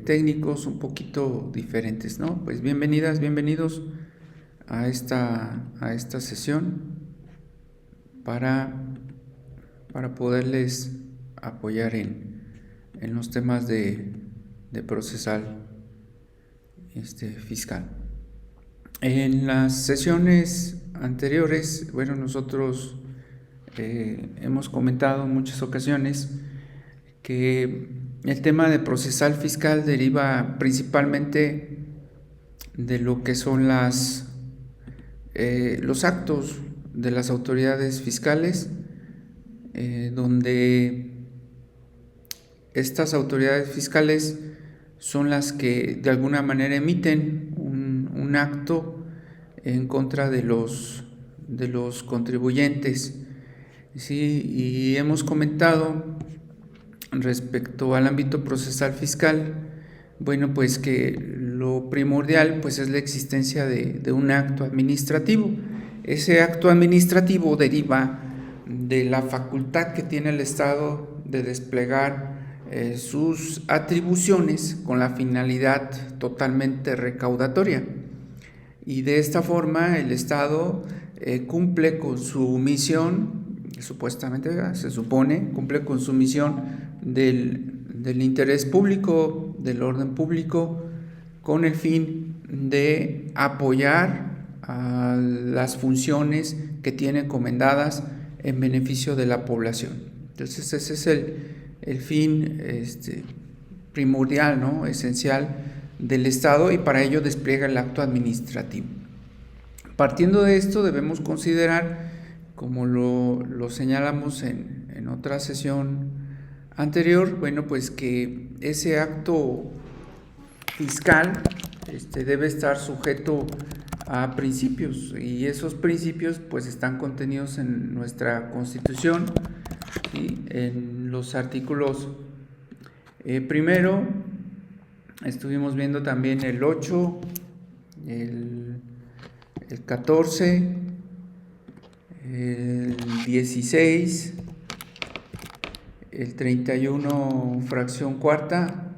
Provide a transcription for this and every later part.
técnicos un poquito diferentes, ¿no? Pues bienvenidas, bienvenidos a esta sesión para poderles apoyar en los temas de procesal fiscal. En las sesiones anteriores, bueno, nosotros hemos comentado en muchas ocasiones que el tema de procesal fiscal deriva principalmente de lo que son los actos de las autoridades fiscales, donde estas autoridades fiscales son las que de alguna manera emiten un acto en contra de los contribuyentes. Sí, y hemos comentado respecto al ámbito procesal fiscal, bueno, pues que lo primordial pues es la existencia de un acto administrativo. Ese acto administrativo deriva de la facultad que tiene el Estado de desplegar sus atribuciones con la finalidad totalmente recaudatoria. Y de esta forma el Estado cumple con su misión, supuestamente, se supone, cumple con su misión del interés público, del orden público, con el fin de apoyar a las funciones que tiene encomendadas en beneficio de la población. Entonces ese es el fin primordial, ¿no? Esencial del Estado, y para ello despliega el acto administrativo. Partiendo de esto, debemos considerar, como lo señalamos en otra sesión anterior, bueno, pues que ese acto fiscal debe estar sujeto a principios, y esos principios pues están contenidos en nuestra Constitución, ¿sí? En los artículos primero estuvimos viendo también el 8, el 14, el 16, el 31 fracción cuarta,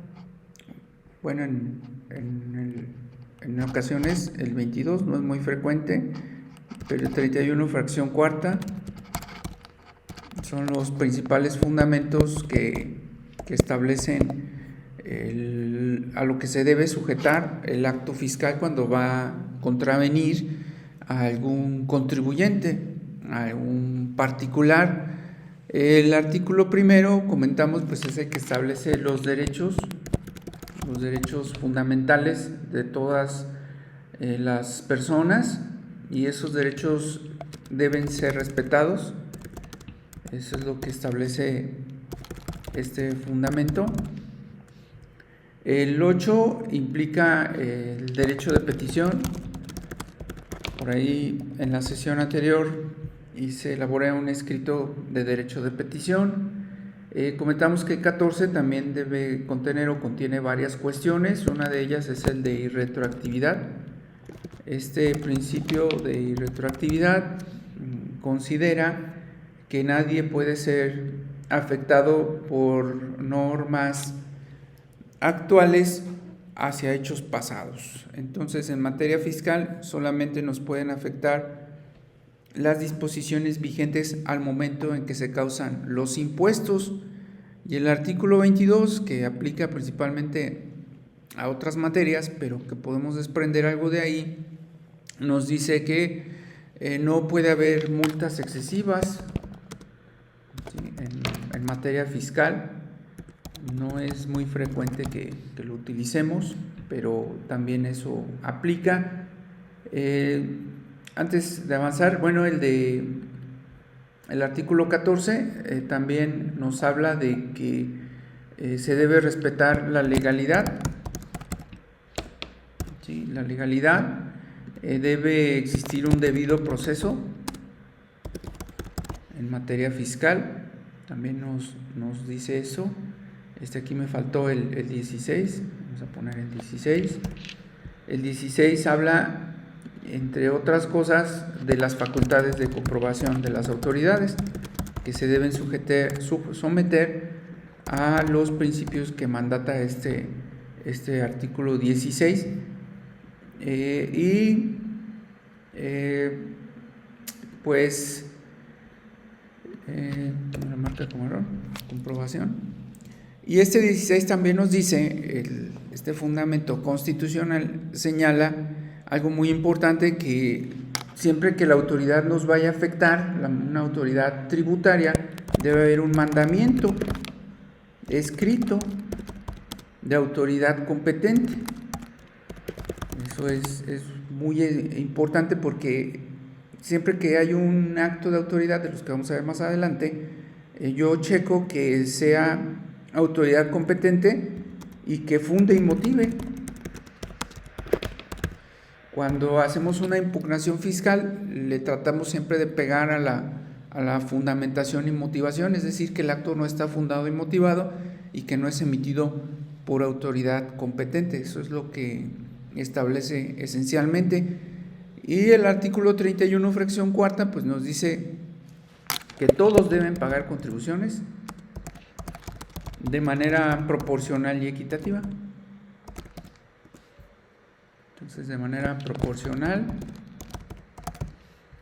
bueno, en ocasiones el 22, no es muy frecuente, pero el 31 fracción cuarta son los principales fundamentos que establecen a lo que se debe sujetar el acto fiscal cuando va a contravenir a algún contribuyente, a algún particular. El artículo primero, comentamos, pues es el que establece los derechos fundamentales de todas las personas, y esos derechos deben ser respetados. Eso es lo que establece este fundamento. El 8 implica el derecho de petición. Por ahí en la sesión anterior elaboré un escrito de derecho de petición. Comentamos que el 14 también debe contener o contiene varias cuestiones. Una de ellas es el de irretroactividad. Este principio de irretroactividad considera que nadie puede ser afectado por normas actuales hacia hechos pasados. Entonces, en materia fiscal solamente nos pueden afectar las disposiciones vigentes al momento en que se causan los impuestos, y el artículo 22, que aplica principalmente a otras materias, pero que podemos desprender algo de ahí, nos dice que no puede haber multas excesivas, ¿sí? En materia fiscal. No es muy frecuente que lo utilicemos, pero también eso aplica. Antes de avanzar, bueno, el artículo 14 también nos habla de que se debe respetar la legalidad. ¿Sí? La legalidad, debe existir un debido proceso en materia fiscal, también nos dice eso. Aquí me faltó el 16, vamos a poner el 16. El 16 habla, entre otras cosas, de las facultades de comprobación de las autoridades, que se deben someter a los principios que mandata este este artículo 16, pues la marca como error, comprobación. Y este 16 también nos dice, este fundamento constitucional señala algo muy importante, que siempre que la autoridad nos vaya a afectar, una autoridad tributaria, debe haber un mandamiento escrito de autoridad competente. Eso es muy importante, porque siempre que hay un acto de autoridad, de los que vamos a ver más adelante, yo checo que sea autoridad competente y que funde y motive. Cuando hacemos una impugnación fiscal, le tratamos siempre de pegar a la fundamentación y motivación, es decir, que el acto no está fundado y motivado y que no es emitido por autoridad competente. Eso es lo que establece esencialmente. Y el artículo 31, fracción cuarta, pues nos dice que todos deben pagar contribuciones de manera proporcional y equitativa. Entonces, de manera proporcional,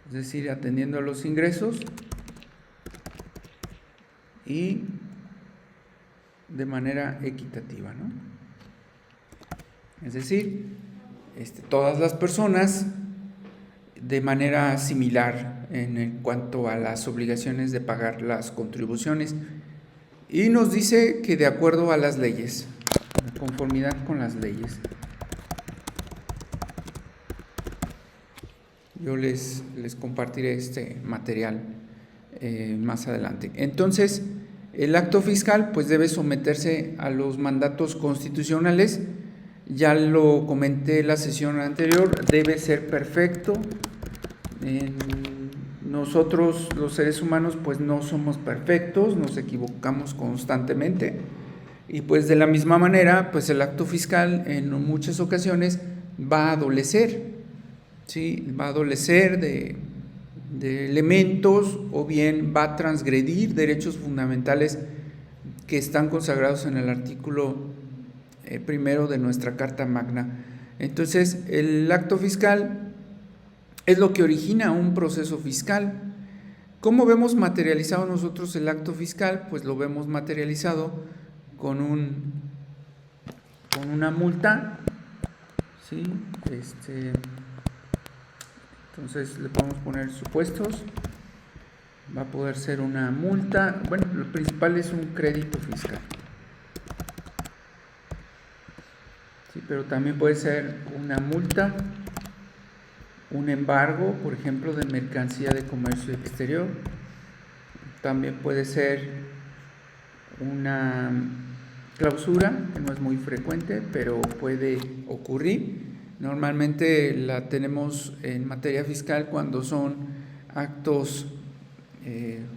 es decir, atendiendo a los ingresos, y de manera equitativa, ¿no? Es decir, todas las personas de manera similar en cuanto a las obligaciones de pagar las contribuciones. Y nos dice que de acuerdo a las leyes, de conformidad con las leyes. Yo les compartiré este material más adelante. Entonces, el acto fiscal pues debe someterse a los mandatos constitucionales. Ya lo comenté en la sesión anterior, debe ser perfecto. Nosotros los seres humanos pues no somos perfectos, nos equivocamos constantemente, y pues de la misma manera pues el acto fiscal en muchas ocasiones va a adolecer, ¿sí? Va a adolecer de elementos, o bien va a transgredir derechos fundamentales que están consagrados en el artículo primero de nuestra Carta Magna. Entonces, el acto fiscal es lo que origina un proceso fiscal. ¿Cómo vemos materializado nosotros el acto fiscal? Pues lo vemos materializado con una multa, ¿sí? Entonces le podemos poner supuestos. Va a poder ser una multa. Bueno, lo principal es un crédito fiscal. Sí, pero también puede ser una multa, un embargo, por ejemplo, de mercancía de comercio exterior. También puede ser una clausura, que no es muy frecuente, pero puede ocurrir. Normalmente la tenemos en materia fiscal cuando son actos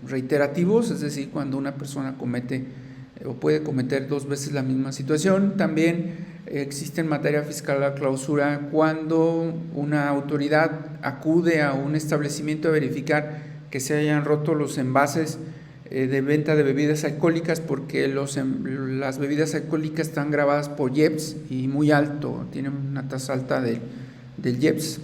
reiterativos, es decir, cuando una persona comete o puede cometer 2 veces la misma situación. También existe en materia fiscal la clausura cuando una autoridad acude a un establecimiento a verificar que se hayan roto los envases de venta de bebidas alcohólicas, porque las bebidas alcohólicas están grabadas por IEPS y muy alto, tienen una tasa alta del IEPS.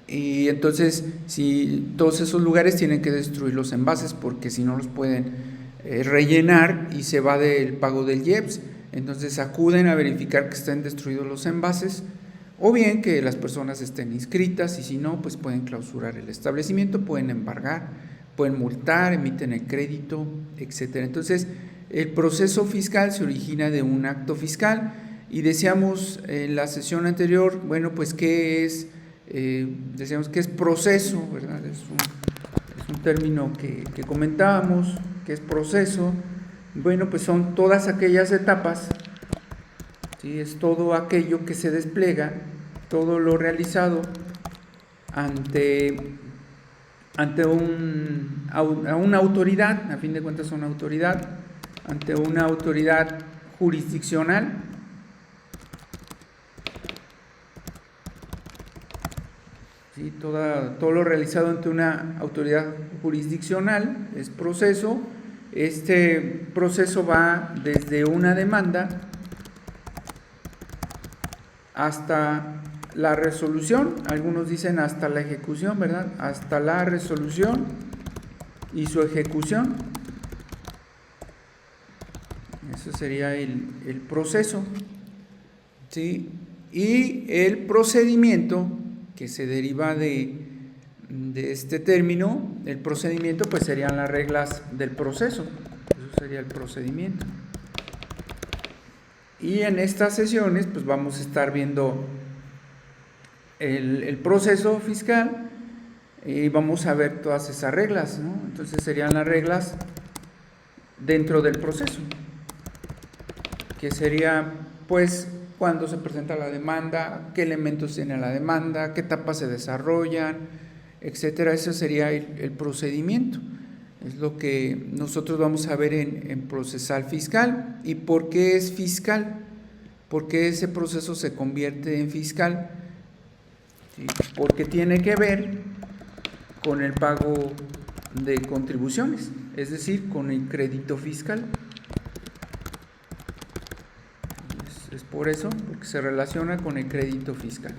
Y entonces, si todos esos lugares tienen que destruir los envases, porque si no los pueden rellenar y se va del pago del IEPS. Entonces acuden a verificar que estén destruidos los envases, o bien que las personas estén inscritas, y si no, pues pueden clausurar el establecimiento, pueden embargar, pueden multar, emiten el crédito, etcétera. Entonces, el proceso fiscal se origina de un acto fiscal, y decíamos en la sesión anterior, bueno, pues ¿qué es? Decíamos que es proceso, ¿verdad? Es un término que comentábamos, que es proceso. Bueno, pues son todas aquellas etapas, ¿sí? Es todo aquello que se despliega, todo lo realizado ante una autoridad, a fin de cuentas una autoridad, ante una autoridad jurisdiccional, ¿sí? Todo lo realizado ante una autoridad jurisdiccional es proceso. Este proceso va desde una demanda hasta la resolución, algunos dicen hasta la ejecución, ¿verdad? Hasta la resolución y su ejecución. Eso sería el proceso, ¿sí? Y el procedimiento que se deriva de este término, el procedimiento, pues serían las reglas del proceso. Eso sería el procedimiento. Y en estas sesiones pues vamos a estar viendo el proceso fiscal y vamos a ver todas esas reglas, ¿no? Entonces serían las reglas dentro del proceso, que sería pues cuándo se presenta la demanda, qué elementos tiene la demanda, qué etapas se desarrollan, etcétera. Eso sería el procedimiento. Es lo que nosotros vamos a ver en procesal fiscal. ¿Y por qué es fiscal? ¿Por qué ese proceso se convierte en fiscal? ¿Sí? Porque tiene que ver con el pago de contribuciones, es decir, con el crédito fiscal. Es por eso, porque se relaciona con el crédito fiscal.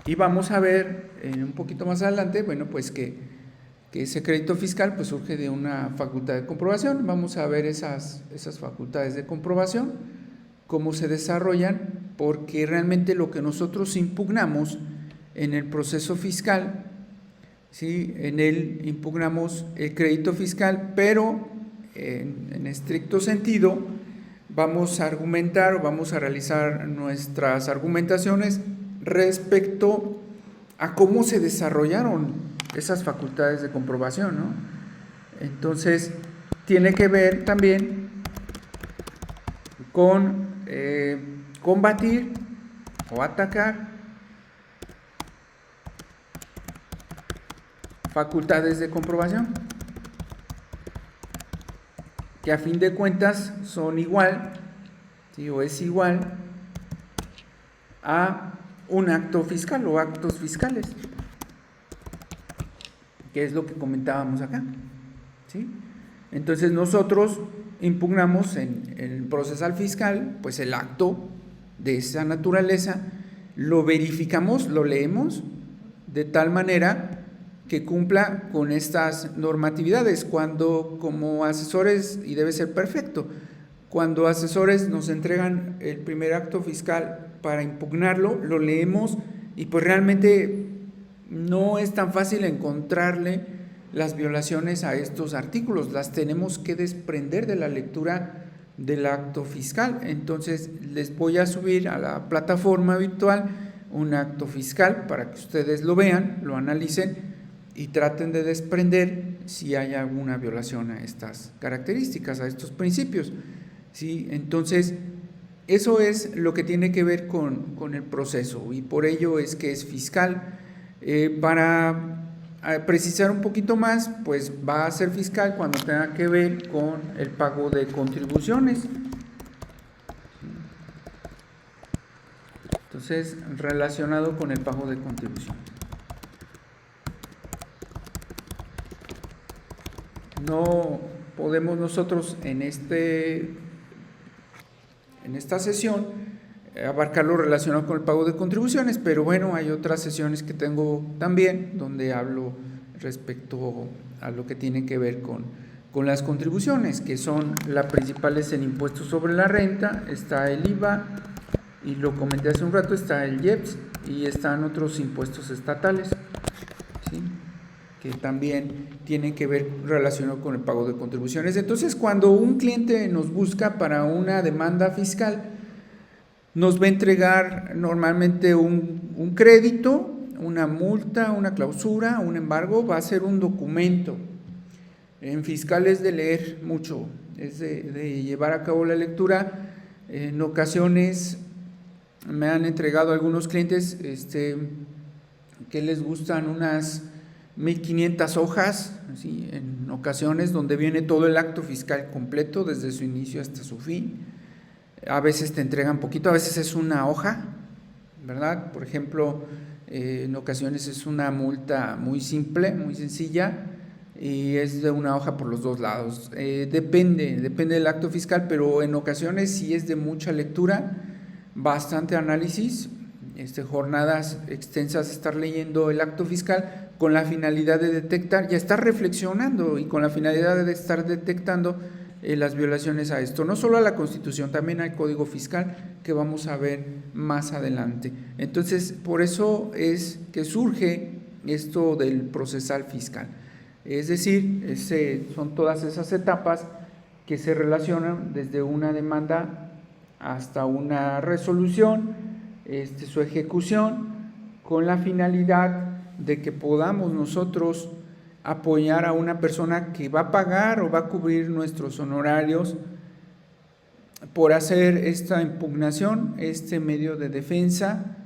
Y vamos a ver un poquito más adelante, bueno, pues que ese crédito fiscal pues surge de una facultad de comprobación. Vamos a ver esas facultades de comprobación, cómo se desarrollan, porque realmente lo que nosotros impugnamos en el proceso fiscal, ¿sí? En él impugnamos el crédito fiscal, pero en estricto sentido vamos a argumentar o vamos a realizar nuestras argumentaciones respecto a cómo se desarrollaron esas facultades de comprobación, ¿no? Entonces, tiene que ver también con combatir o atacar facultades de comprobación, que a fin de cuentas son igual, ¿sí? O es igual a un acto fiscal o actos fiscales, que es lo que comentábamos acá, ¿sí? Entonces nosotros impugnamos en el procesal fiscal pues el acto de esa naturaleza, lo verificamos, lo leemos de tal manera que cumpla con estas normatividades. Cuando como asesores, y debe ser perfecto, cuando asesores nos entregan el primer acto fiscal para impugnarlo, lo leemos y pues realmente no es tan fácil encontrarle las violaciones a estos artículos, las tenemos que desprender de la lectura del acto fiscal. Entonces les voy a subir a la plataforma virtual un acto fiscal para que ustedes lo vean, lo analicen y traten de desprender si hay alguna violación a estas características, a estos principios, ¿sí? Entonces eso es lo que tiene que ver con el proceso, y por ello es que es fiscal. Para precisar un poquito más, pues va a ser fiscal cuando tenga que ver con el pago de contribuciones. Entonces, relacionado con el pago de contribuciones. No podemos nosotros en esta sesión abarcar lo relacionado con el pago de contribuciones, pero bueno, hay otras sesiones que tengo también donde hablo respecto a lo que tiene que ver con las contribuciones, que son las principales en impuestos sobre la renta, está el IVA, y lo comenté hace un rato, está el IEPS y están otros impuestos estatales, ¿sí? Que también tienen que ver relacionado con el pago de contribuciones. Entonces, cuando un cliente nos busca para una demanda fiscal, nos va a entregar normalmente un crédito, una multa, una clausura, un embargo, va a ser un documento. En fiscal es de leer mucho, es de llevar a cabo la lectura. En ocasiones me han entregado algunos clientes que les gustan unas 1500 hojas, ¿sí? En ocasiones donde viene todo el acto fiscal completo desde su inicio hasta su fin. A veces te entregan poquito, a veces es una hoja, ¿verdad? Por ejemplo, en ocasiones es una multa muy simple, muy sencilla, y es de una hoja por los dos lados. Depende del acto fiscal, pero en ocasiones sí es de mucha lectura, bastante análisis, jornadas extensas, estar leyendo el acto fiscal con la finalidad de detectar, ya estar reflexionando y con la finalidad de estar detectando las violaciones a esto, no solo a la Constitución, también al Código Fiscal, que vamos a ver más adelante. Entonces, por eso es que surge esto del procesal fiscal, es decir, son todas esas etapas que se relacionan desde una demanda hasta una resolución, su ejecución, con la finalidad de que podamos nosotros apoyar a una persona que va a pagar o va a cubrir nuestros honorarios por hacer esta impugnación, este medio de defensa,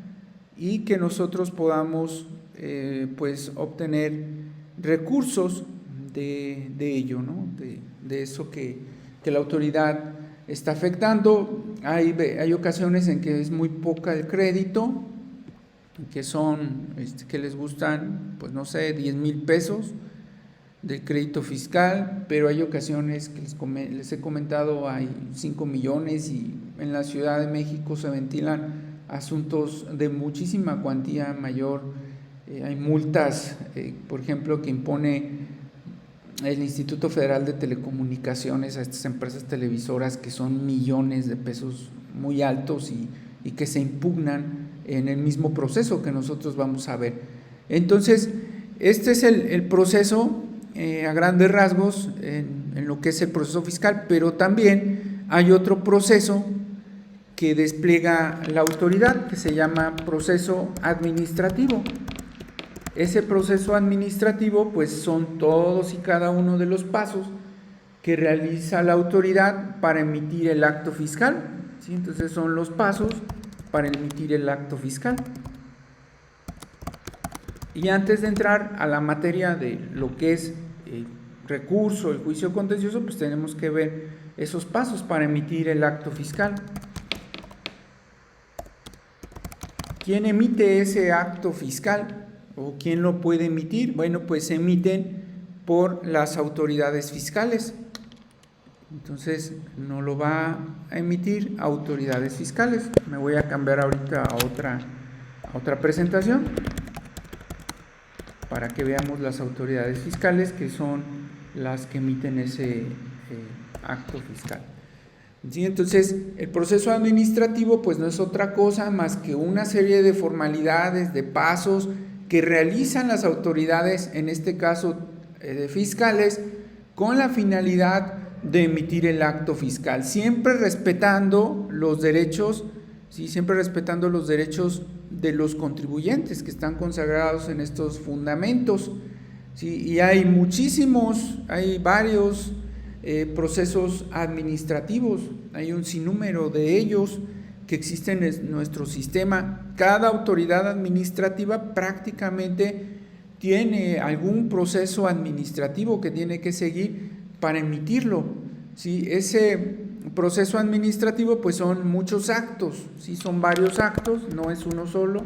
y que nosotros podamos pues obtener recursos de ello, ¿no? de eso que la autoridad está afectando. Hay ocasiones en que es muy poca el crédito, que son, que les gustan, pues no sé, 10,000 pesos del crédito fiscal, pero hay ocasiones que les he comentado, hay 5 millones, y en la Ciudad de México se ventilan asuntos de muchísima cuantía mayor. Hay multas, por ejemplo, que impone el Instituto Federal de Telecomunicaciones a estas empresas televisoras, que son millones de pesos muy altos y que se impugnan en el mismo proceso que nosotros vamos a ver. Entonces, este es el proceso a grandes rasgos en lo que es el proceso fiscal, pero también hay otro proceso que despliega la autoridad, que se llama proceso administrativo. Ese proceso administrativo, pues son todos y cada uno de los pasos que realiza la autoridad para emitir el acto fiscal, ¿sí? Entonces son los pasos para emitir el acto fiscal. Y antes de entrar a la materia de lo que es el recurso, el juicio contencioso, pues tenemos que ver esos pasos para emitir el acto fiscal. ¿Quién emite ese acto fiscal? ¿O quién lo puede emitir? Bueno, pues se emiten por las autoridades fiscales. Entonces, no lo va a emitir autoridades fiscales. Me voy a cambiar ahorita a otra presentación para que veamos las autoridades fiscales, que son las que emiten ese acto fiscal. ¿Sí? Entonces, el proceso administrativo pues no es otra cosa más que una serie de formalidades, de pasos que realizan las autoridades, en este caso fiscales, con la finalidad de emitir el acto fiscal, siempre respetando los derechos, ¿sí? Siempre respetando los derechos de los contribuyentes que están consagrados en estos fundamentos, ¿sí? Y hay varios procesos administrativos, hay un sinnúmero de ellos que existen en nuestro sistema. Cada autoridad administrativa prácticamente tiene algún proceso administrativo que tiene que seguir para emitirlo, ¿sí? Ese proceso administrativo pues son muchos actos, ¿sí? Son varios actos, no es uno solo.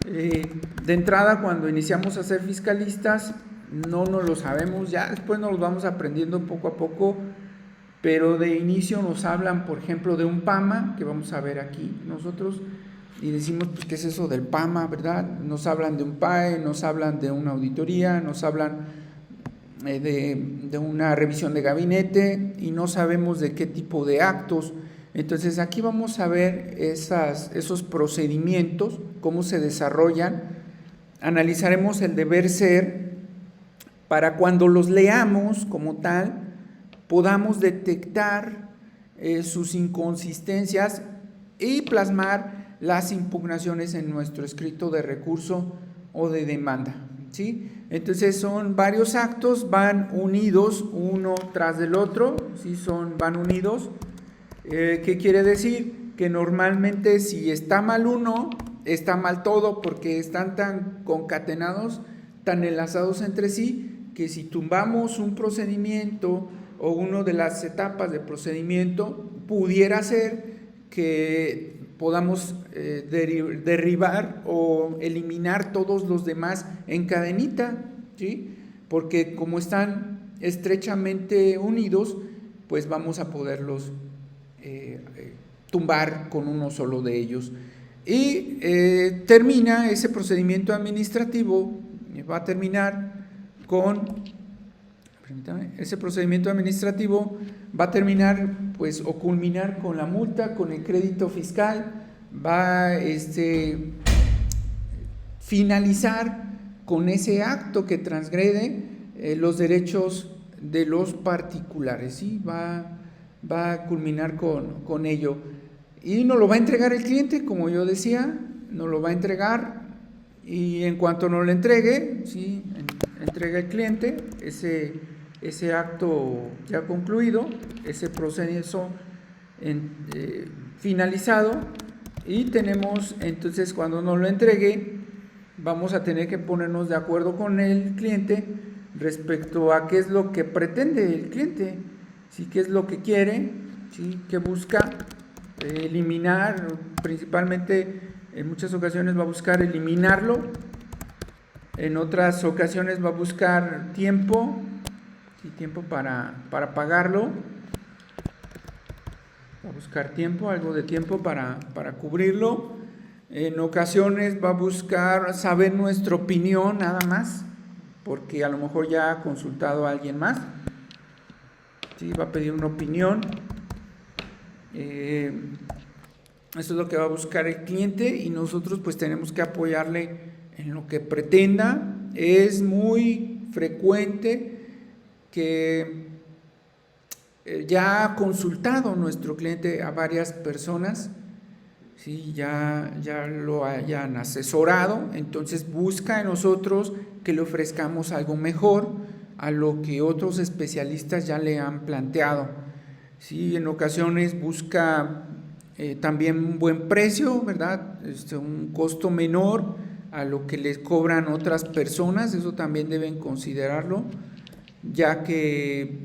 De entrada, cuando iniciamos a ser fiscalistas, no nos lo sabemos, ya después nos lo vamos aprendiendo poco a poco, pero de inicio nos hablan, por ejemplo, de un PAMA, que vamos a ver aquí nosotros, y decimos, pues, ¿qué es eso del PAMA, verdad? Nos hablan de un PAE, nos hablan de una auditoría, nos hablan de una revisión de gabinete, y no sabemos de qué tipo de actos. Entonces, aquí vamos a ver esos procedimientos, cómo se desarrollan. Analizaremos el deber ser para cuando los leamos como tal, podamos detectar sus inconsistencias y plasmar las impugnaciones en nuestro escrito de recurso o de demanda, ¿sí? Entonces son varios actos, van unidos uno tras del otro, ¿sí? Van unidos. ¿Qué quiere decir? Que normalmente si está mal uno, está mal todo, porque están tan concatenados, tan enlazados entre sí, que si tumbamos un procedimiento o una de las etapas de procedimiento, pudiera ser que podamos derribar o eliminar todos los demás en cadenita, ¿sí? Porque como están estrechamente unidos, pues vamos a poderlos tumbar con uno solo de ellos. Y termina ese procedimiento administrativo, va a terminar con, ese procedimiento administrativo va a terminar pues o culminar con la multa, con el crédito fiscal, va a finalizar con ese acto que transgrede los derechos de los particulares, ¿sí? Va a culminar con ello. Y nos lo va a entregar el cliente, como yo decía, nos lo va a entregar, y en cuanto nos lo entregue, ¿sí? Entrega el cliente ese acto ya concluido, ese proceso finalizado, y tenemos entonces, cuando nos lo entregue, vamos a tener que ponernos de acuerdo con el cliente respecto a qué es lo que pretende el cliente, ¿sí? Qué es lo que quiere, ¿sí? Qué busca eliminar. Principalmente en muchas ocasiones va a buscar eliminarlo, en otras ocasiones va a buscar tiempo, ¿sí? Tiempo para pagarlo, va a buscar tiempo, algo de tiempo para cubrirlo. En ocasiones va a buscar saber nuestra opinión nada más, porque a lo mejor ya ha consultado a alguien más, ¿sí? Va a pedir una opinión. Eso es lo que va a buscar el cliente, y nosotros pues tenemos que apoyarle en lo que pretenda. Es muy frecuente que ya ha consultado nuestro cliente a varias personas, ¿sí? Ya lo hayan asesorado, entonces busca en nosotros que le ofrezcamos algo mejor a lo que otros especialistas ya le han planteado, ¿sí? En ocasiones busca también un buen precio, ¿verdad? Un costo menor a lo que les cobran otras personas, eso también deben considerarlo, ya que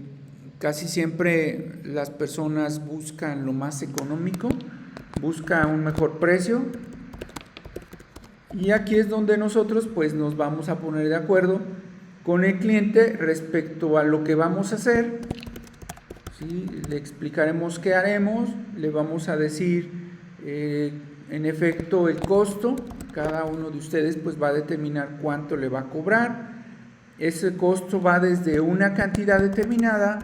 casi siempre las personas buscan lo más económico, buscan un mejor precio, y aquí es donde nosotros pues nos vamos a poner de acuerdo con el cliente respecto a lo que vamos a hacer, ¿sí? Le explicaremos qué haremos, le vamos a decir en efecto el costo, cada uno de ustedes pues va a determinar cuánto le va a cobrar. Ese costo va desde una cantidad determinada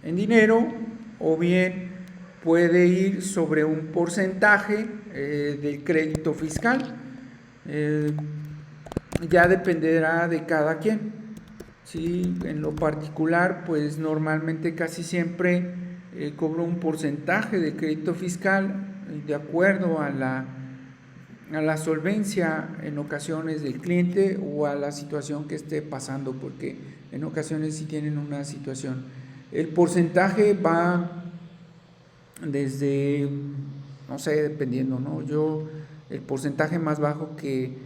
en dinero, o bien puede ir sobre un porcentaje del crédito fiscal, ya dependerá de cada quien, ¿sí? En lo particular pues normalmente casi siempre cobro un porcentaje de crédito fiscal de acuerdo a la solvencia en ocasiones del cliente o a la situación que esté pasando, porque en ocasiones sí tienen una situación. El porcentaje va desde, no sé, dependiendo, ¿no? El porcentaje más bajo que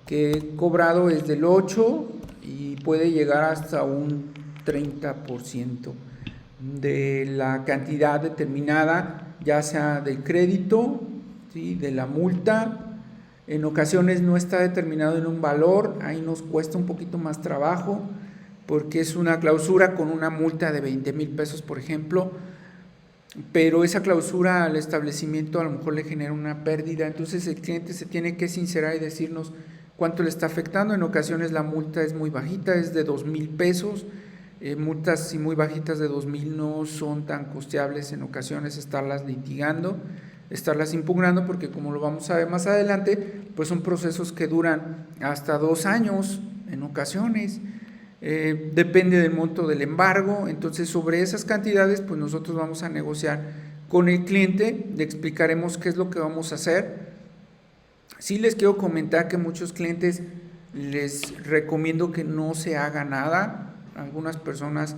he cobrado es del 8 y puede llegar hasta un 30% de la cantidad determinada, ya sea del crédito, ¿sí? De la multa. En ocasiones no está determinado en un valor, ahí nos cuesta un poquito más trabajo, porque es una clausura con una multa de 20,000 pesos, por ejemplo, pero esa clausura al establecimiento a lo mejor le genera una pérdida, entonces el cliente se tiene que sincerar y decirnos cuánto le está afectando. En ocasiones la multa es muy bajita, es de 2,000 pesos, multas muy bajitas de 2,000 no son tan costeables en ocasiones estarlas litigando, estarlas impugnando, porque como lo vamos a ver más adelante, pues son procesos que duran hasta 2 años en ocasiones. Depende del monto del embargo. Entonces sobre esas cantidades pues nosotros vamos a negociar con el cliente, le explicaremos qué es lo que vamos a hacer. Sí les quiero comentar que muchos clientes les recomiendo que no se haga nada, algunas personas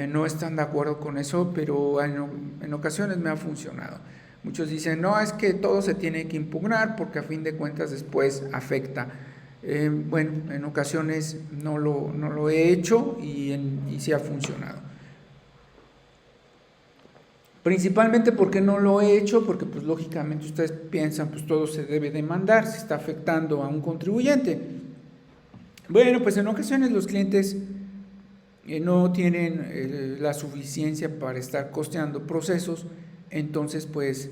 no están de acuerdo con eso, pero en ocasiones me ha funcionado. Muchos dicen, no, es que todo se tiene que impugnar porque a fin de cuentas después afecta. Bueno, en ocasiones no lo he hecho y sí ha funcionado. Principalmente porque no lo he hecho, porque pues lógicamente ustedes piensan pues todo se debe demandar, se está afectando a un contribuyente. Bueno, pues en ocasiones los clientes no tienen la suficiencia para estar costeando procesos, entonces pues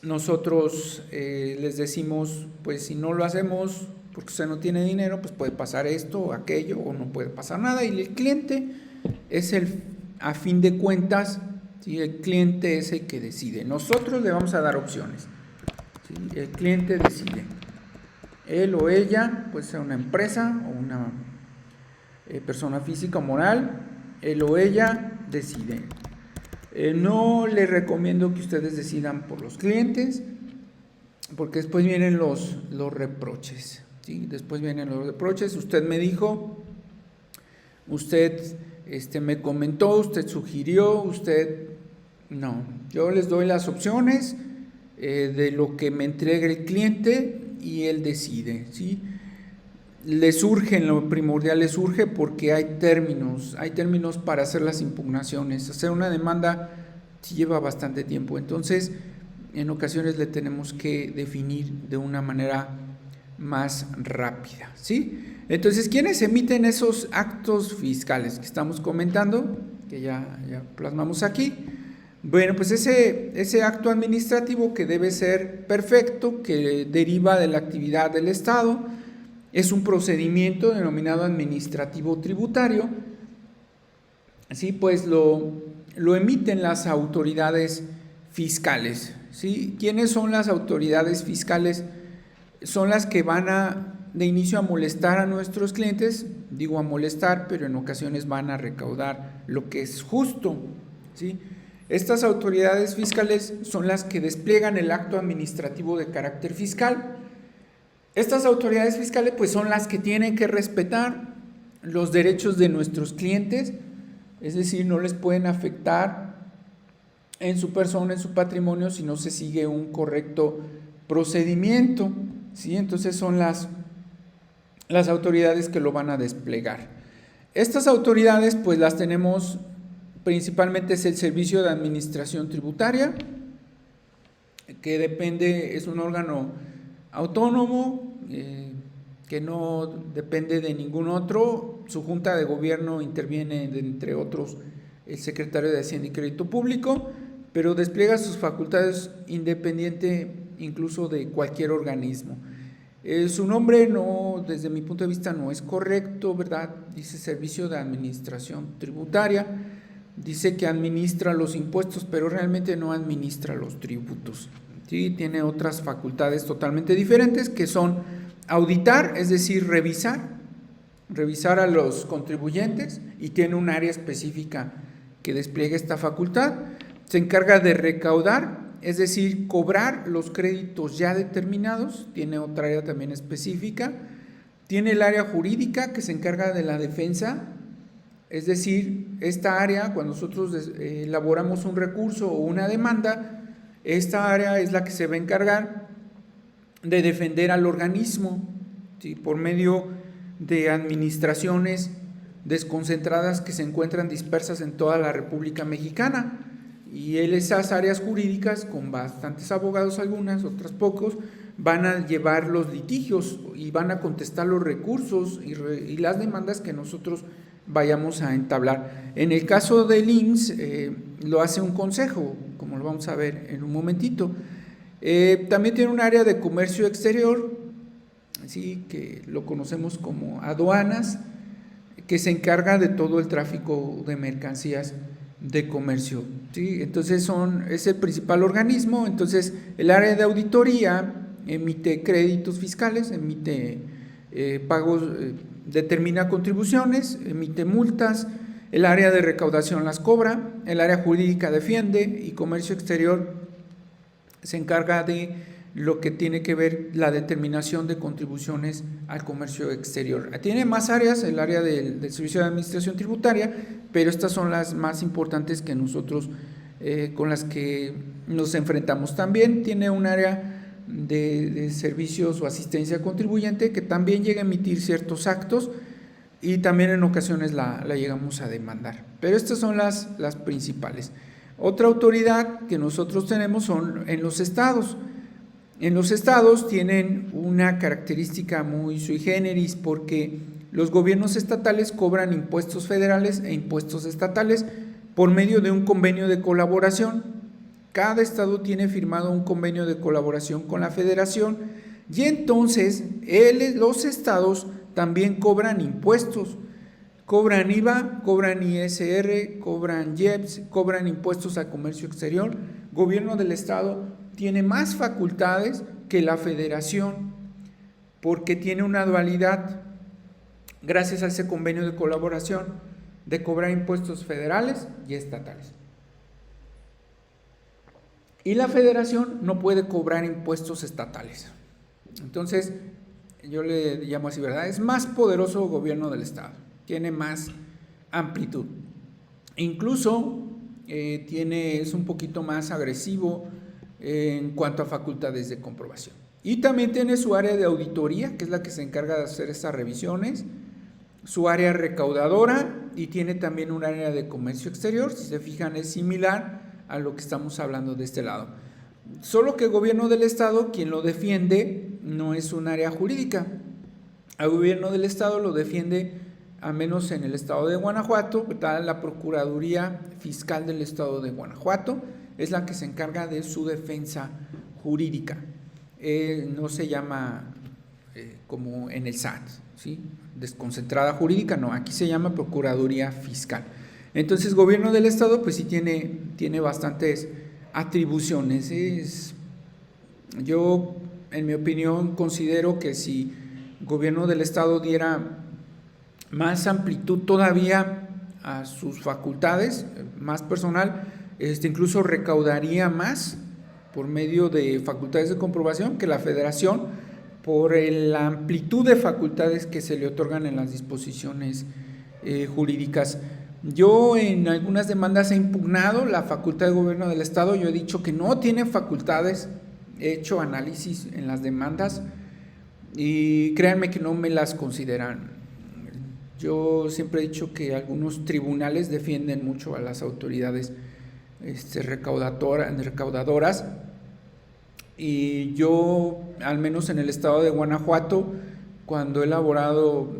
nosotros les decimos, pues si no lo hacemos porque usted no tiene dinero, pues puede pasar esto o aquello, o no puede pasar nada, y el cliente es a fin de cuentas, ¿sí? El cliente es el que decide. Nosotros le vamos a dar opciones, ¿sí? El cliente decide. Él o ella, puede ser una empresa o una persona física o moral, él o ella decide. No les recomiendo que ustedes decidan por los clientes, porque después vienen los reproches, ¿sí? Después vienen los reproches. Usted me dijo, usted me comentó, usted sugirió, usted... No, yo les doy las opciones de lo que me entregue el cliente y él decide, ¿sí? Le surge, en lo primordial le surge porque hay términos para hacer las impugnaciones. Hacer una demanda lleva bastante tiempo, entonces en ocasiones le tenemos que definir de una manera más rápida, ¿sí? Entonces, ¿quiénes emiten esos actos fiscales que estamos comentando, que ya plasmamos aquí? Bueno, pues ese acto administrativo, que debe ser perfecto, que deriva de la actividad del Estado, es un procedimiento denominado administrativo tributario, ¿sí? Pues lo emiten las autoridades fiscales, ¿sí? ¿Quiénes son las autoridades fiscales? Son las que van de inicio a molestar a nuestros clientes, digo a molestar, pero en ocasiones van a recaudar lo que es justo, ¿sí? Estas autoridades fiscales son las que despliegan el acto administrativo de carácter fiscal. Estas autoridades fiscales pues son las que tienen que respetar los derechos de nuestros clientes, es decir, no les pueden afectar en su persona, en su patrimonio, si no se sigue un correcto procedimiento, ¿sí? Entonces son las autoridades que lo van a desplegar. Estas autoridades pues las tenemos, principalmente es el Servicio de Administración Tributaria, que depende, es un órgano autónomo, que no depende de ningún otro. Su junta de gobierno interviene, entre otros, el secretario de Hacienda y Crédito Público, pero despliega sus facultades independiente incluso de cualquier organismo. Su nombre no, desde mi punto de vista, no es correcto, ¿verdad? Dice Servicio de Administración Tributaria, dice que administra los impuestos, pero realmente no administra los tributos, ¿sí? Tiene otras facultades totalmente diferentes, que son auditar, es decir, revisar a los contribuyentes, y tiene un área específica que despliega esta facultad. Se encarga de recaudar, es decir, cobrar los créditos ya determinados, tiene otra área también específica. Tiene el área jurídica, que se encarga de la defensa, es decir, esta área, cuando nosotros elaboramos un recurso o una demanda, esta área es la que se va a encargar de defender al organismo, ¿sí? Por medio de administraciones desconcentradas que se encuentran dispersas en toda la República Mexicana, y esas áreas jurídicas, con bastantes abogados, algunas, otras pocos, van a llevar los litigios y van a contestar los recursos y las demandas que nosotros vayamos a entablar. En el caso del IMSS lo hace un consejo, como lo vamos a ver en un momentito. También tiene un área de comercio exterior, ¿sí? Que lo conocemos como aduanas, que se encarga de todo el tráfico de mercancías de comercio, ¿sí? Entonces es el principal organismo. Entonces el área de auditoría emite créditos fiscales, emite pagos, determina contribuciones, emite multas. El área de recaudación las cobra, el área jurídica defiende, y comercio exterior se encarga de lo que tiene que ver la determinación de contribuciones al comercio exterior. Tiene más áreas, el área del Servicio de Administración Tributaria, pero estas son las más importantes que nosotros, con las que nos enfrentamos. También tiene un área de servicios o asistencia al contribuyente, que también llega a emitir ciertos actos, y también en ocasiones la llegamos a demandar. Pero estas son las principales. Otra autoridad que nosotros tenemos son en los estados. En los estados tienen una característica muy sui generis, porque los gobiernos estatales cobran impuestos federales e impuestos estatales por medio de un convenio de colaboración. Cada estado tiene firmado un convenio de colaboración con la federación y entonces los estados también cobran impuestos. Cobran IVA, cobran ISR, cobran IEPS, cobran impuestos a comercio exterior. El gobierno del estado tiene más facultades que la federación porque tiene una dualidad gracias a ese convenio de colaboración de cobrar impuestos federales y estatales. Y la federación no puede cobrar impuestos estatales. Entonces, yo le llamo así, ¿verdad? Es más poderoso el gobierno del estado, tiene más amplitud. Incluso es un poquito más agresivo en cuanto a facultades de comprobación. Y también tiene su área de auditoría, que es la que se encarga de hacer estas revisiones, su área recaudadora y tiene también un área de comercio exterior. Si se fijan, es similar a lo que estamos hablando de este lado. Solo que el gobierno del estado, quien lo defiende, no es un área jurídica. Al gobierno del estado lo defiende, al menos en el estado de Guanajuato, la Procuraduría Fiscal del estado de Guanajuato, es la que se encarga de su defensa jurídica. No se llama como en el SAT, ¿sí? Desconcentrada jurídica, no, aquí se llama Procuraduría Fiscal. Entonces, gobierno del estado, pues sí tiene bastantes atribuciones. Yo, en mi opinión, considero que si el gobierno del estado diera más amplitud todavía a sus facultades, más personal, incluso recaudaría más por medio de facultades de comprobación que la federación, por la amplitud de facultades que se le otorgan en las disposiciones jurídicas. Yo en algunas demandas he impugnado la facultad de gobierno del estado, yo he dicho que no tiene facultades, he hecho análisis en las demandas y créanme que no me las consideran. Yo siempre he dicho que algunos tribunales defienden mucho a las autoridades recaudadoras, y yo, al menos en el estado de Guanajuato, cuando he elaborado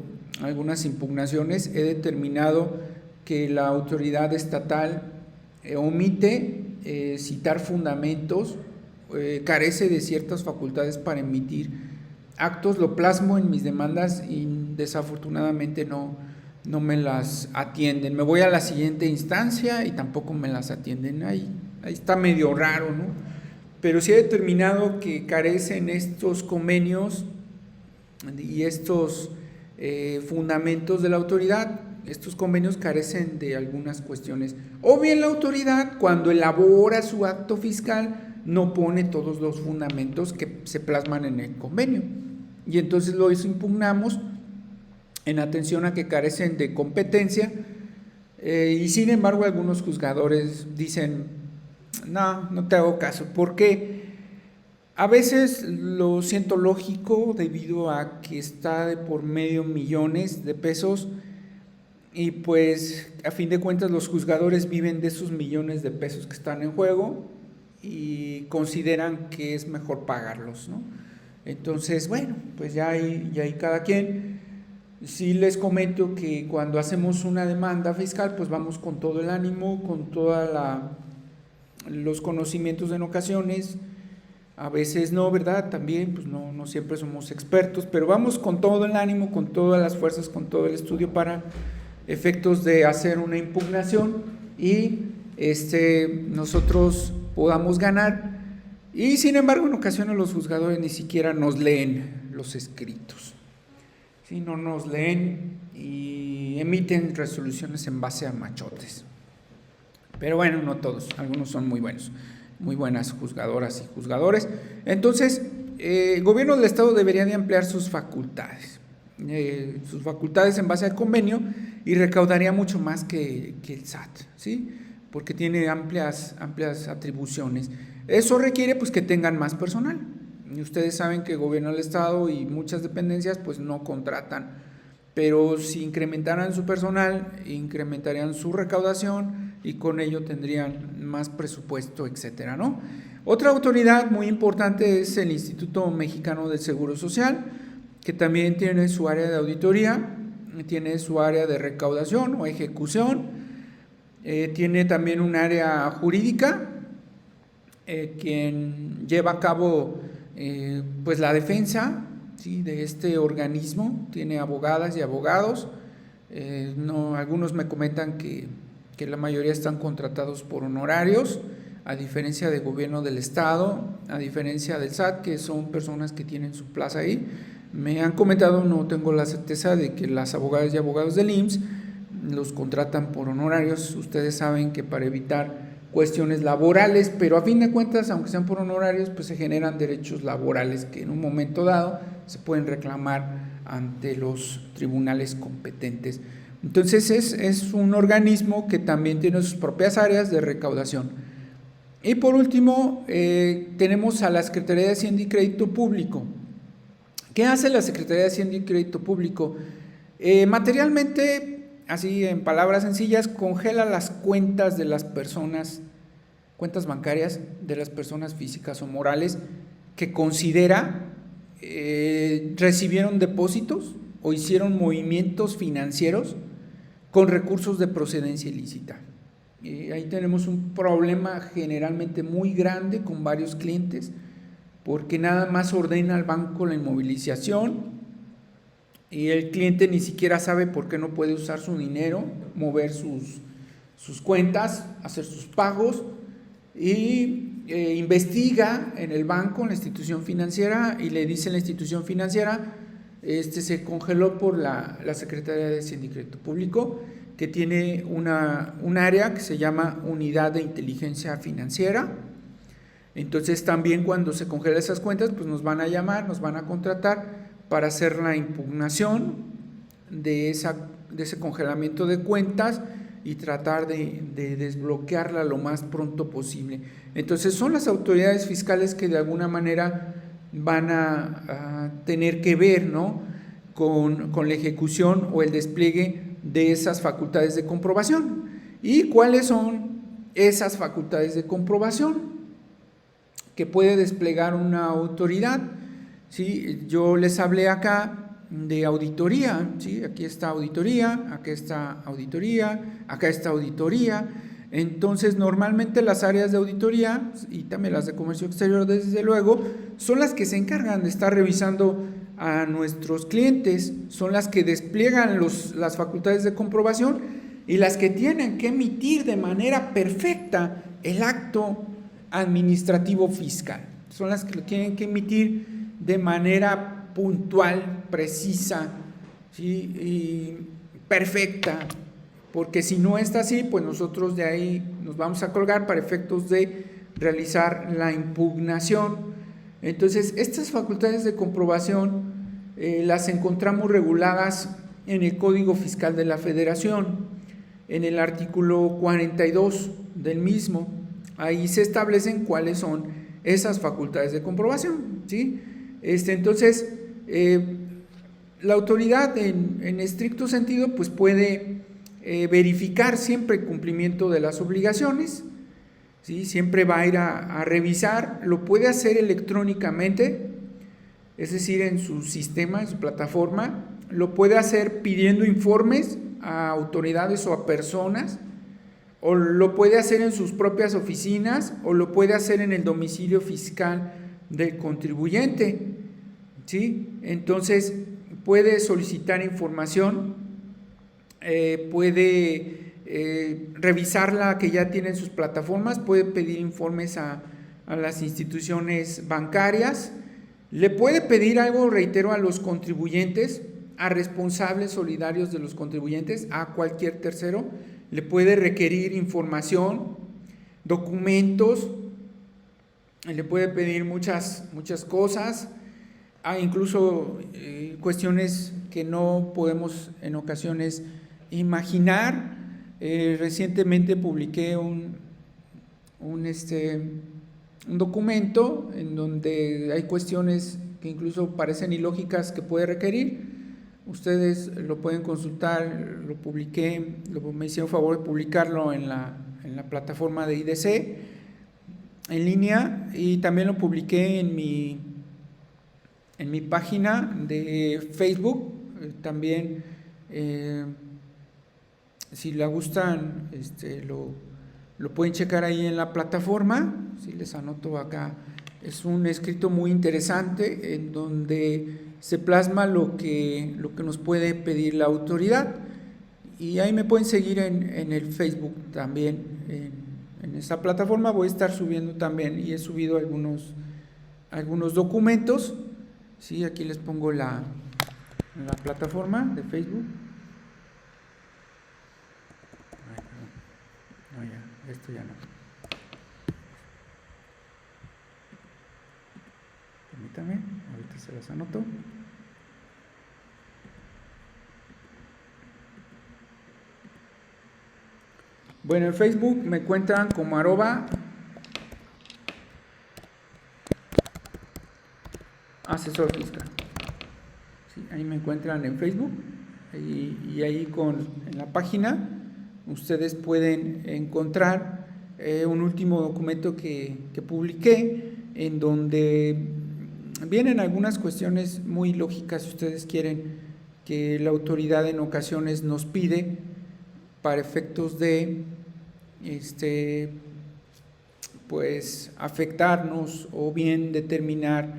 algunas impugnaciones, he determinado que la autoridad estatal omite citar fundamentos, carece de ciertas facultades para emitir actos, lo plasmo en mis demandas y desafortunadamente no me las atienden. Me voy a la siguiente instancia y tampoco me las atienden. Ahí está medio raro, ¿no? Pero sí he determinado que carecen estos convenios y estos fundamentos de la autoridad. Estos convenios carecen de algunas cuestiones. O bien la autoridad, cuando elabora su acto fiscal, no pone todos los fundamentos que se plasman en el convenio. Y entonces lo impugnamos en atención a que carecen de competencia, y sin embargo algunos juzgadores dicen, no te hago caso, porque a veces lo siento lógico debido a que está de por medio millones de pesos y pues a fin de cuentas los juzgadores viven de esos millones de pesos que están en juego y consideran que es mejor pagarlos, ¿no? Entonces, bueno, pues ya hay cada quien. Sí les comento que cuando hacemos una demanda fiscal, pues vamos con todo el ánimo, con toda los conocimientos en ocasiones, a veces no, ¿verdad? También, pues no siempre somos expertos, pero vamos con todo el ánimo, con todas las fuerzas, con todo el estudio para efectos de hacer una impugnación y nosotros podamos ganar. Y sin embargo, en ocasiones los juzgadores ni siquiera nos leen los escritos, ¿sí? No nos leen y emiten resoluciones en base a machotes. Pero bueno, no todos, algunos son muy buenos, muy buenas juzgadoras y juzgadores. Entonces, el gobierno del estado debería de ampliar sus facultades en base al convenio y recaudaría mucho más que el SAT, ¿sí? Porque tiene amplias atribuciones. Eso requiere pues que tengan más personal. Y ustedes saben que el gobierno del estado y muchas dependencias pues no contratan, pero si incrementaran su personal, incrementarían su recaudación y con ello tendrían más presupuesto, etcétera, ¿no? Otra autoridad muy importante es el Instituto Mexicano del Seguro Social, que también tiene su área de auditoría. tiene su área de recaudación o ejecución, tiene también un área jurídica, quien lleva a cabo pues la defensa, ¿sí?, de este organismo. Tiene abogadas y abogados. Algunos me comentan que la mayoría están contratados por honorarios, a diferencia del gobierno del estado, a diferencia del SAT, que son personas que tienen su plaza ahí. Me han comentado, no tengo la certeza, de que las abogadas y abogados del IMSS los contratan por honorarios. Ustedes saben que para evitar cuestiones laborales, pero a fin de cuentas, aunque sean por honorarios, pues se generan derechos laborales que en un momento dado se pueden reclamar ante los tribunales competentes. Entonces es un organismo que también tiene sus propias áreas de recaudación. Y por último, tenemos a la Secretaría de Hacienda y Crédito Público. ¿Qué hace la Secretaría de Hacienda y Crédito Público? Materialmente, así en palabras sencillas, congela las cuentas de las personas, cuentas bancarias de las personas físicas o morales que considera recibieron depósitos o hicieron movimientos financieros con recursos de procedencia ilícita. Ahí tenemos un problema generalmente muy grande con varios clientes, porque nada más ordena al banco la inmovilización y el cliente ni siquiera sabe por qué no puede usar su dinero, mover sus cuentas, hacer sus pagos, y investiga en el banco, en la institución financiera, y le dice a la institución financiera: se congeló por la Secretaría de Hacienda y Crédito Público, que tiene un área que se llama Unidad de Inteligencia Financiera. Entonces también cuando se congelan esas cuentas, pues nos van a llamar, nos van a contratar para hacer la impugnación de ese congelamiento de cuentas y tratar de desbloquearla lo más pronto posible. Entonces son las autoridades fiscales que de alguna manera van a tener que ver, ¿no?, con la ejecución o el despliegue de esas facultades de comprobación. ¿Y cuáles son esas facultades de comprobación que puede desplegar una autoridad? ¿Sí? Yo les hablé acá de auditoría, ¿sí? Aquí está auditoría, acá está auditoría, acá está auditoría. Entonces, normalmente las áreas de auditoría, y también las de comercio exterior, desde luego, son las que se encargan de estar revisando a nuestros clientes, son las que despliegan las facultades de comprobación y las que tienen que emitir de manera perfecta el acto administrativo fiscal. Son las que lo tienen que emitir de manera puntual, precisa, ¿sí?, y perfecta, porque si no está así, pues nosotros de ahí nos vamos a colgar para efectos de realizar la impugnación. Entonces, estas facultades de comprobación las encontramos reguladas en el Código Fiscal de la Federación, en el artículo 42 del mismo. Ahí se establecen cuáles son esas facultades de comprobación, ¿sí? Entonces, la autoridad en estricto sentido pues puede verificar siempre el cumplimiento de las obligaciones, ¿sí? Siempre va a ir a revisar, lo puede hacer electrónicamente, es decir, en su sistema, en su plataforma, lo puede hacer pidiendo informes a autoridades o a personas, o lo puede hacer en sus propias oficinas, o lo puede hacer en el domicilio fiscal del contribuyente, ¿sí? Entonces puede solicitar información, puede revisarla que ya tiene en sus plataformas, puede pedir informes a las instituciones bancarias, le puede pedir algo, reitero, a los contribuyentes, a responsables solidarios de los contribuyentes, a cualquier tercero, le puede requerir información, documentos, le puede pedir muchas cosas, incluso cuestiones que no podemos en ocasiones imaginar. Recientemente publiqué un documento en donde hay cuestiones que incluso parecen ilógicas que puede requerir. Ustedes lo pueden consultar, lo publiqué, me hicieron favor de publicarlo en la plataforma de IDC en línea, y también lo publiqué en mi página de Facebook, también Si la gustan, lo pueden checar ahí en la plataforma. Si les anoto acá, es un escrito muy interesante en donde se plasma lo que nos puede pedir la autoridad. Y ahí me pueden seguir en el Facebook también, en esa plataforma. Voy a estar subiendo también, y he subido algunos documentos. Sí, aquí les pongo la plataforma de Facebook. No, ya, esto ya no. Permítame, ahorita se las anoto. Bueno, en Facebook me encuentran como @asesor fiscal. Sí, ahí me encuentran en Facebook, y ahí en la página ustedes pueden encontrar un último documento que publiqué, en donde vienen algunas cuestiones muy lógicas, si ustedes quieren, que la autoridad en ocasiones nos pide para efectos de pues afectarnos o bien determinar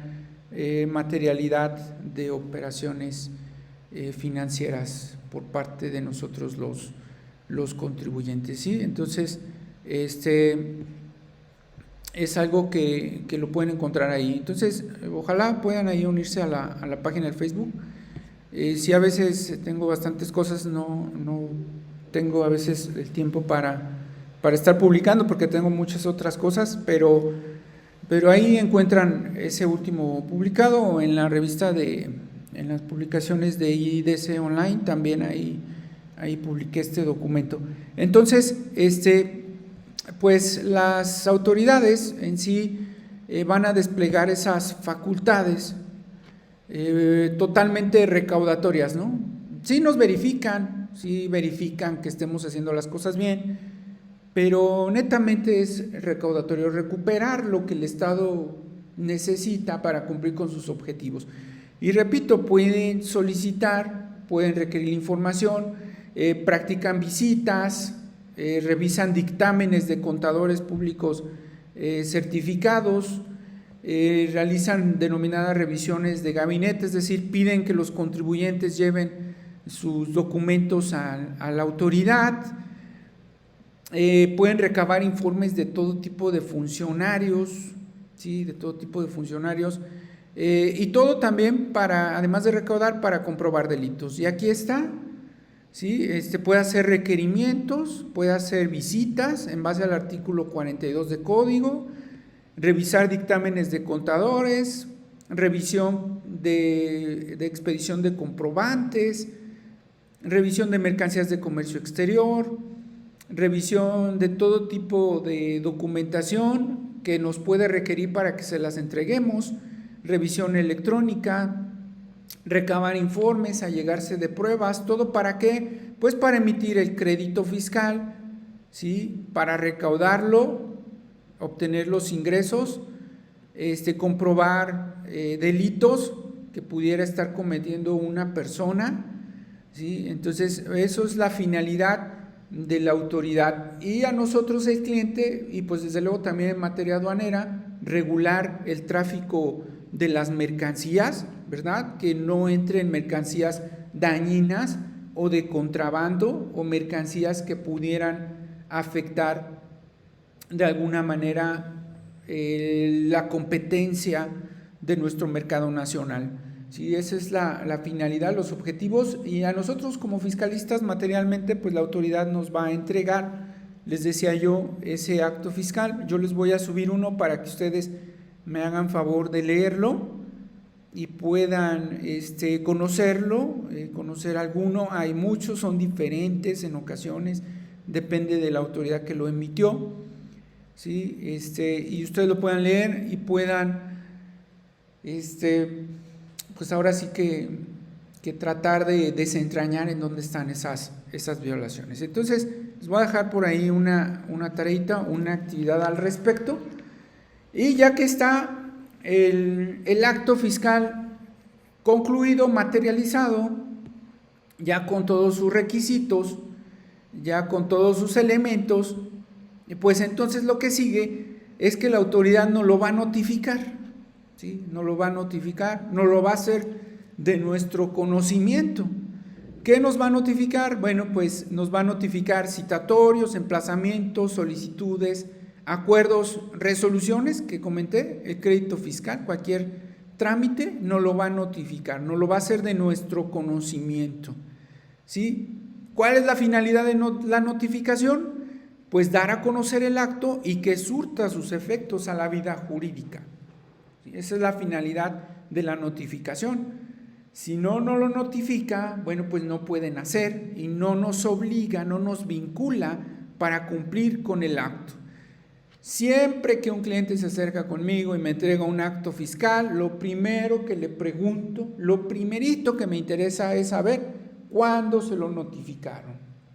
materialidad de operaciones financieras por parte de nosotros los contribuyentes, ¿sí? Entonces es algo que lo pueden encontrar ahí. Entonces ojalá puedan ahí unirse a la página de Facebook. Si a veces tengo bastantes cosas, no tengo a veces el tiempo para estar publicando, porque tengo muchas otras cosas, pero ahí encuentran ese último publicado, o en la revista en las publicaciones de IDC Online, también ahí publiqué este documento. Entonces, pues las autoridades en sí van a desplegar esas facultades totalmente recaudatorias, ¿no? Sí nos verifican, sí verifican que estemos haciendo las cosas bien, pero netamente es recaudatorio, recuperar lo que el Estado necesita para cumplir con sus objetivos. Y repito, pueden solicitar, pueden requerir información, practican visitas, revisan dictámenes de contadores públicos certificados, realizan denominadas revisiones de gabinete, es decir, piden que los contribuyentes lleven sus documentos a la autoridad. Pueden recabar informes de todo tipo de funcionarios, ¿sí? De todo tipo de funcionarios, y todo también además de recaudar, para comprobar delitos. Y aquí está, ¿sí? Puede hacer requerimientos, puede hacer visitas en base al artículo 42 de Código, revisar dictámenes de contadores, revisión de expedición de comprobantes, revisión de mercancías de comercio exterior, revisión de todo tipo de documentación que nos puede requerir para que se las entreguemos, revisión electrónica, recabar informes, allegarse de pruebas. ¿Todo para qué? Pues para emitir el crédito fiscal, ¿sí? Para recaudarlo, obtener los ingresos, comprobar delitos que pudiera estar cometiendo una persona, ¿sí? Entonces eso es la finalidad de la autoridad. Y a nosotros, el cliente, y pues desde luego también en materia aduanera, regular el tráfico de las mercancías, ¿verdad? Que no entren mercancías dañinas o de contrabando, o mercancías que pudieran afectar de alguna manera la competencia de nuestro mercado nacional. Sí, esa es la finalidad, los objetivos. Y a nosotros como fiscalistas, materialmente, pues la autoridad nos va a entregar, les decía yo, ese acto fiscal. Yo les voy a subir uno para que ustedes me hagan favor de leerlo y puedan conocerlo, conocer alguno. Hay muchos, son diferentes en ocasiones, depende de la autoridad que lo emitió, ¿sí? Y ustedes lo puedan leer y puedan pues ahora sí que tratar de desentrañar en dónde están esas violaciones. Entonces les voy a dejar por ahí una tareita, una actividad al respecto. Y ya que está el acto fiscal concluido, materializado, ya con todos sus requisitos, ya con todos sus elementos, pues entonces lo que sigue es que la autoridad nos lo va a notificar, ¿sí? Nos lo va a notificar, nos lo va a hacer de nuestro conocimiento. ¿Qué nos va a notificar? Bueno, pues nos va a notificar citatorios, emplazamientos, solicitudes, acuerdos, resoluciones que comenté, el crédito fiscal, cualquier trámite nos lo va a notificar, nos lo va a hacer de nuestro conocimiento, ¿sí? ¿Cuál es la finalidad de la notificación? Pues dar a conocer el acto y que surta sus efectos a la vida jurídica. ¿Sí? Esa es la finalidad de la notificación. Si no lo notifica, bueno, pues no pueden hacer y no nos obliga, no nos vincula para cumplir con el acto. Siempre que un cliente se acerca conmigo y me entrega un acto fiscal, lo primero que le pregunto, lo primerito que me interesa es saber cuándo se lo notificaron.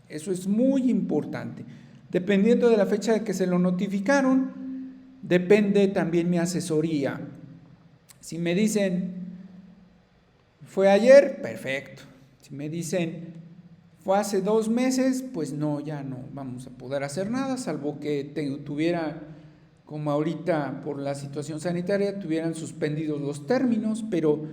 Eso es muy importante. Dependiendo de la fecha de que se lo notificaron, depende también mi asesoría. Si me dicen, fue ayer, perfecto. Si me dicen, fue hace 2 meses, pues no, ya no vamos a poder hacer nada, salvo que tuviera, como ahorita por la situación sanitaria, tuvieran suspendidos los términos, pero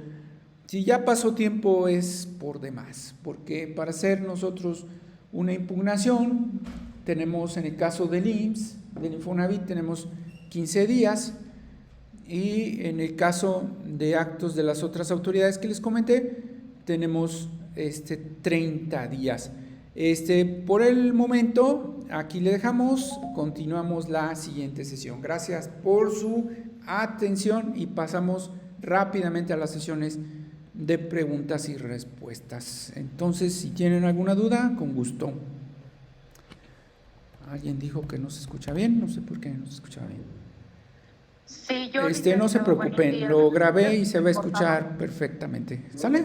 si ya pasó tiempo es por demás, porque para hacer nosotros una impugnación, tenemos en el caso del IMSS, del Infonavit, tenemos 15 días, y en el caso de actos de las otras autoridades que les comenté, tenemos 30 días. Por el momento, aquí le dejamos, continuamos la siguiente sesión. Gracias por su atención y pasamos rápidamente a las sesiones de preguntas y respuestas. Entonces, si tienen alguna duda, con gusto. Alguien dijo que no se escucha bien, no sé por qué no se escucha bien. Sí, yo no se preocupen, lo grabé y se va a escuchar perfectamente. ¿Sale?